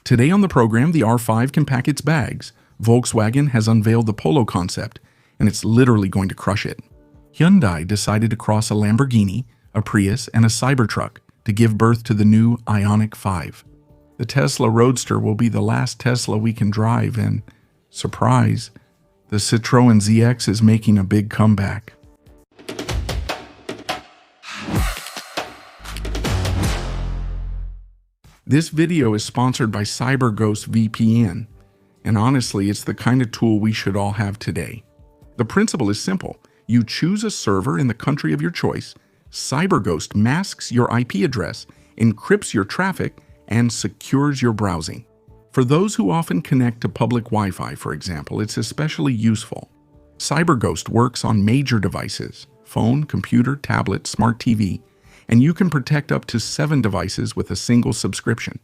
Today on the program, the R5 can pack its bags. Volkswagen has unveiled the Polo concept, and it's literally going to crush it. Hyundai decided to cross a Lamborghini, a Prius, and a Cybertruck to give birth to the new Ioniq 5. The Tesla Roadster will be the last Tesla we can drive, and surprise, the Citroën ZX is making a big comeback. This video is sponsored by CyberGhost VPN, and honestly, it's the kind of tool we should all have today. The principle is simple. You choose a server in the country of your choice, CyberGhost masks your IP address, encrypts your traffic, and secures your browsing. For those who often connect to public Wi-Fi, for example, it's especially useful. CyberGhost works on major devices, phone, computer, tablet, smart TV, and you can protect up to 7 devices with a single subscription.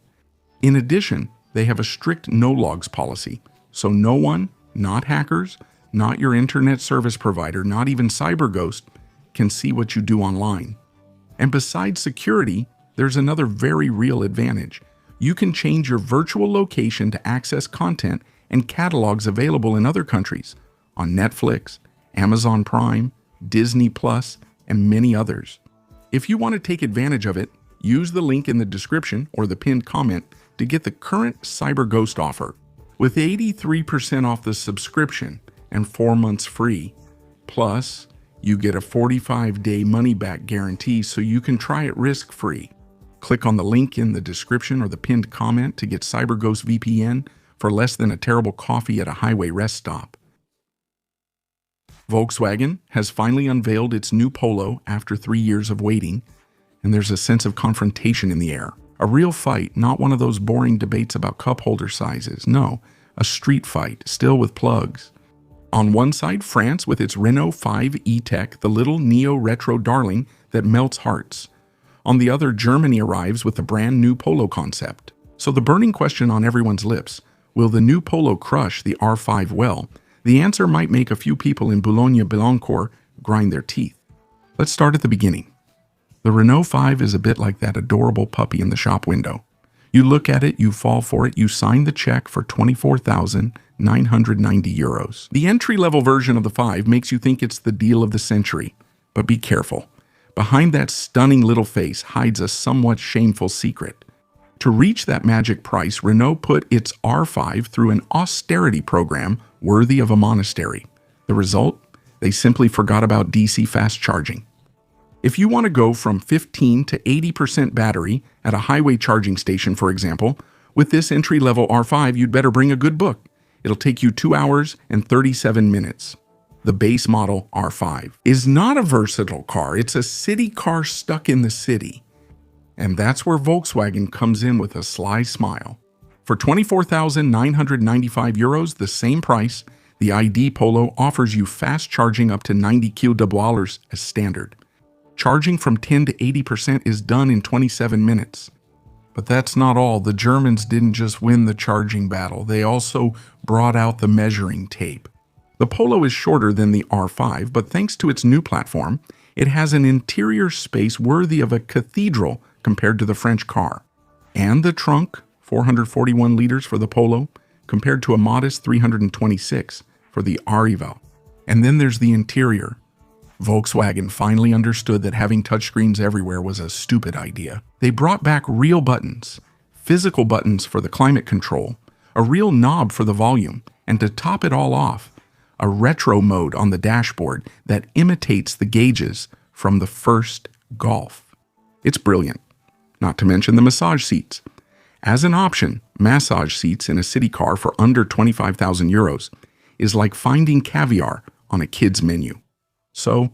In addition, they have a strict no-logs policy, so no one, not hackers, not your internet service provider, not even CyberGhost, can see what you do online. And besides security, there's another very real advantage. You can change your virtual location to access content and catalogs available in other countries, on Netflix, Amazon Prime, Disney Plus, and many others. If you want to take advantage of it, use the link in the description or the pinned comment to get the current CyberGhost offer. With 83% off the subscription and 4 months free, plus you get a 45-day money-back guarantee so you can try it risk-free. Click on the link in the description or the pinned comment to get CyberGhost VPN for less than a terrible coffee at a highway rest stop. Volkswagen has finally unveiled its new Polo after 3 years of waiting, and there's a sense of confrontation in the air. A real fight, not one of those boring debates about cup holder sizes. No, a street fight, still with plugs. On one side, France with its Renault 5 E-Tech, the little neo-retro darling that melts hearts. On the other, Germany arrives with the brand new Polo concept. So the burning question on everyone's lips, will the new Polo crush the R5 well? The answer might make a few people in Boulogne-Billancourt grind their teeth. Let's start at the beginning. The Renault 5 is a bit like that adorable puppy in the shop window. You look at it, you fall for it, you sign the check for 24,990 euros. The entry-level version of the 5 makes you think it's the deal of the century. But be careful. Behind that stunning little face hides a somewhat shameful secret. To reach that magic price, Renault put its R5 through an austerity program worthy of a monastery. The result? They simply forgot about DC fast charging. If you want to go from 15 to 80% battery at a highway charging station, for example, with this entry-level R5, you'd better bring a good book. It'll take you 2 hours and 37 minutes. The base model R5 is not a versatile car. It's a city car stuck in the city. And that's where Volkswagen comes in with a sly smile. For 24,995 euros, the same price, the ID Polo offers you fast charging up to 90 kWh as standard. Charging from 10 to 80% is done in 27 minutes. But that's not all. The Germans didn't just win the charging battle. They also brought out the measuring tape. The Polo is shorter than the R5, but thanks to its new platform, it has an interior space worthy of a cathedral compared to the French car. And the trunk, 441 liters for the Polo, compared to a modest 326 for the Arrival. And then there's the interior. Volkswagen finally understood that having touchscreens everywhere was a stupid idea. They brought back real buttons, physical buttons for the climate control, a real knob for the volume, and to top it all off, a retro mode on the dashboard that imitates the gauges from the first Golf. It's brilliant. Not to mention the massage seats. As an option, massage seats in a city car for under 25,000 euros is like finding caviar on a kid's menu. So,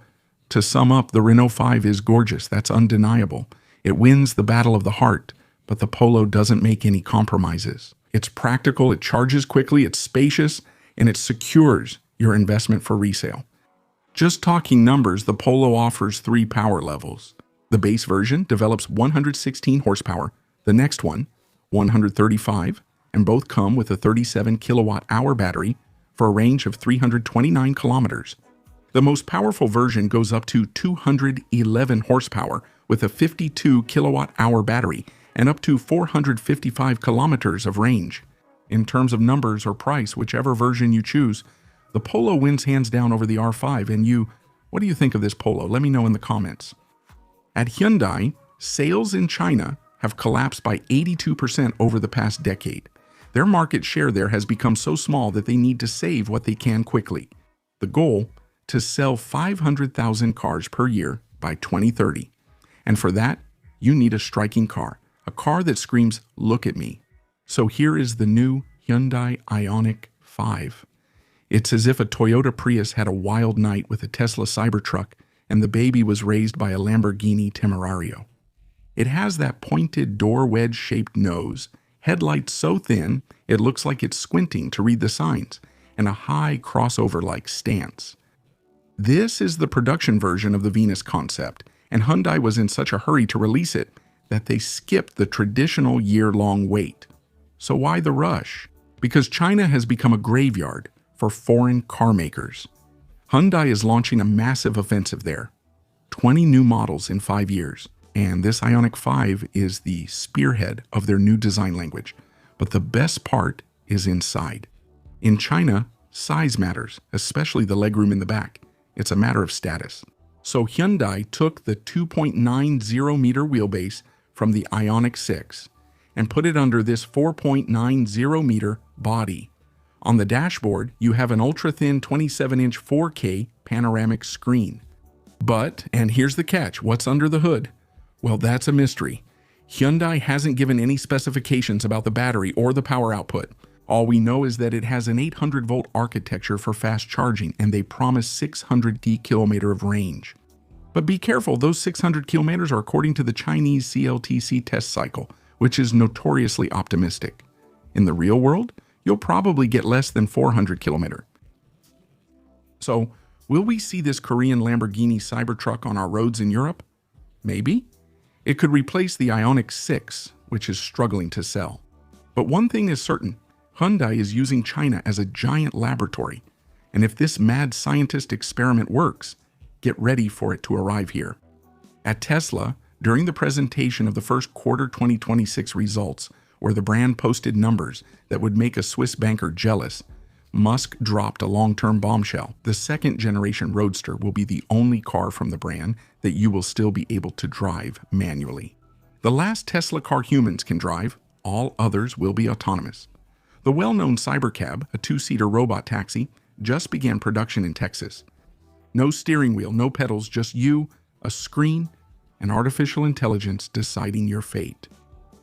to sum up, the Renault 5 is gorgeous, that's undeniable. It wins the battle of the heart, but the Polo doesn't make any compromises. It's practical, it charges quickly, it's spacious, and it secures your investment for resale. Just talking numbers, the Polo offers 3 power levels. The base version develops 116 horsepower, the next one, 135, and both come with a 37 kilowatt-hour battery for a range of 329 kilometers. The most powerful version goes up to 211 horsepower with a 52 kilowatt-hour battery and up to 455 kilometers of range. In terms of numbers or price, whichever version you choose, the Polo wins hands down over the R5. And what do you think of this Polo? Let me know in the comments. At Hyundai, sales in China have collapsed by 82% over the past decade. Their market share there has become so small that they need to save what they can quickly. The goal? To sell 500,000 cars per year by 2030. And for that, you need a striking car, a car that screams, "Look at me." So here is the new Hyundai Ioniq 5. It's as if a Toyota Prius had a wild night with a Tesla Cybertruck and the baby was raised by a Lamborghini Temerario. It has that pointed door wedge-shaped nose, headlights so thin it looks like it's squinting to read the signs, and a high crossover-like stance. This is the production version of the Venus concept, and Hyundai was in such a hurry to release it that they skipped the traditional year-long wait. So why the rush? Because China has become a graveyard for foreign car makers. Hyundai is launching a massive offensive there. 20 new models in 5 years. And this Ioniq 5 is the spearhead of their new design language. But the best part is inside. In China, size matters, especially the legroom in the back. It's a matter of status. So Hyundai took the 2.90-meter wheelbase from the Ioniq 6 and put it under this 4.90-meter body. On the dashboard, you have an ultra-thin 27-inch 4K panoramic screen. But, and here's the catch, what's under the hood? Well, that's a mystery. Hyundai hasn't given any specifications about the battery or the power output. All we know is that it has an 800-volt architecture for fast charging, and they promise 600 km of range. But be careful, those 600 kilometers are according to the Chinese CLTC test cycle, which is notoriously optimistic. In the real world, you'll probably get less than 400 kilometers. So, will we see this Korean Lamborghini Cybertruck on our roads in Europe? Maybe. It could replace the Ioniq 6, which is struggling to sell. But one thing is certain, Hyundai is using China as a giant laboratory, and if this mad scientist experiment works, get ready for it to arrive here. At Tesla, during the presentation of the first quarter 2026 results, where the brand posted numbers that would make a Swiss banker jealous, Musk dropped a long-term bombshell. The second-generation Roadster will be the only car from the brand that you will still be able to drive manually. The last Tesla car humans can drive, all others will be autonomous. The well-known Cybercab, a 2-seater robot taxi, just began production in Texas. No steering wheel, no pedals, just you, a screen, and artificial intelligence deciding your fate.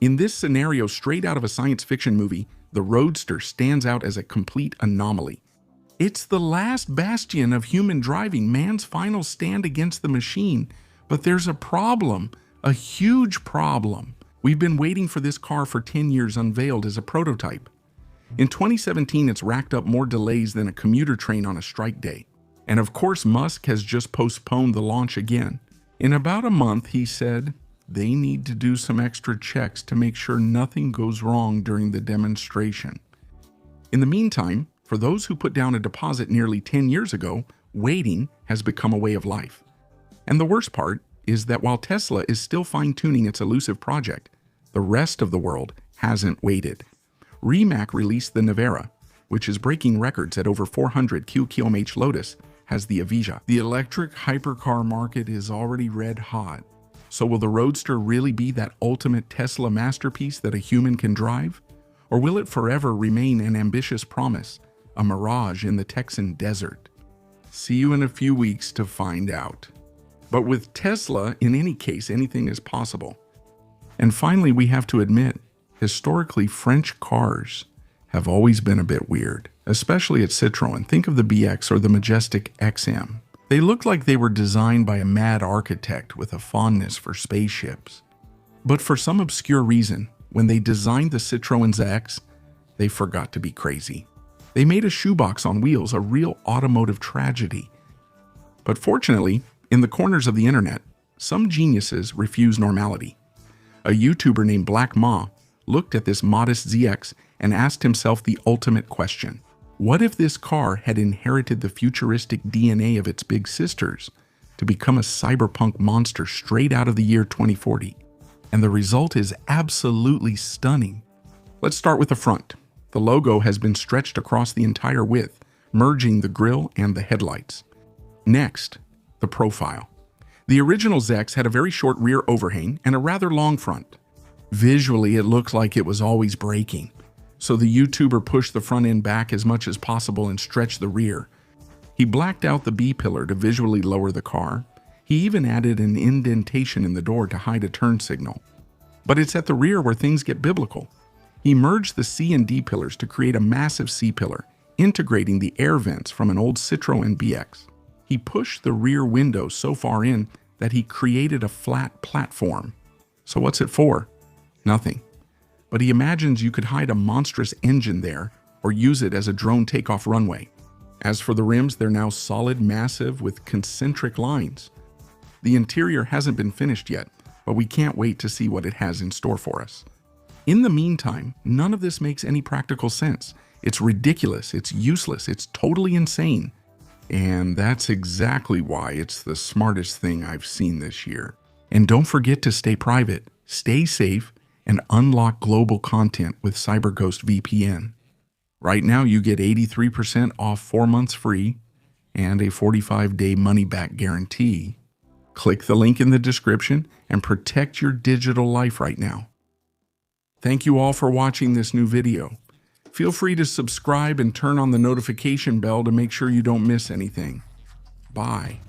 In this scenario straight out of a science fiction movie, the Roadster stands out as a complete anomaly. It's the last bastion of human driving, man's final stand against the machine. But there's a problem, a huge problem. We've been waiting for this car for 10 years unveiled as a prototype. In 2017, it's racked up more delays than a commuter train on a strike day. And of course, Musk has just postponed the launch again. In about a month, he said, they need to do some extra checks to make sure nothing goes wrong during the demonstration. In the meantime, for those who put down a deposit nearly 10 years ago, waiting has become a way of life. And the worst part is that while Tesla is still fine-tuning its elusive project, the rest of the world hasn't waited. Rimac released the Nevera, which is breaking records at over 400 km/h. Lotus has the Avija. The electric hypercar market is already red hot. So will the Roadster really be that ultimate Tesla masterpiece that a human can drive? Or will it forever remain an ambitious promise, a mirage in the Texan desert? See you in a few weeks to find out. But with Tesla, in any case, anything is possible. And finally, we have to admit, historically, French cars have always been a bit weird, especially at Citroën. Think of the BX or the majestic XM. They looked like they were designed by a mad architect with a fondness for spaceships. But for some obscure reason, when they designed the Citroën X, they forgot to be crazy. They made a shoebox on wheels, a real automotive tragedy. But fortunately, in the corners of the internet, some geniuses refuse normality. A YouTuber named Black Ma looked at this modest ZX and asked himself the ultimate question. What if this car had inherited the futuristic DNA of its big sisters to become a cyberpunk monster straight out of the year 2040? and the result is absolutely stunning. Let's start with the front. The logo has been stretched across the entire width, merging the grille and the headlights. Next, the profile. The original Zex had a very short rear overhang and a rather long front. Visually, it looked like it was always braking, so the YouTuber pushed the front end back as much as possible and stretched the rear. He blacked out the B-pillar to visually lower the car. He even added an indentation in the door to hide a turn signal. But it's at the rear where things get biblical. He merged the C and D pillars to create a massive C-pillar, integrating the air vents from an old Citroën BX. He pushed the rear window so far in that he created a flat platform. So what's it for? Nothing. But he imagines you could hide a monstrous engine there or use it as a drone takeoff runway. As for the rims, they're now solid, massive, with concentric lines. The interior hasn't been finished yet, but we can't wait to see what it has in store for us. In the meantime, none of this makes any practical sense. It's ridiculous, it's useless, it's totally insane. And that's exactly why it's the smartest thing I've seen this year. And don't forget to stay private, stay safe, and unlock global content with CyberGhost VPN. Right now, you get 83% off 4 months free and a 45-day money-back guarantee. Click the link in the description and protect your digital life right now. Thank you all for watching this new video. Feel free to subscribe and turn on the notification bell to make sure you don't miss anything. Bye.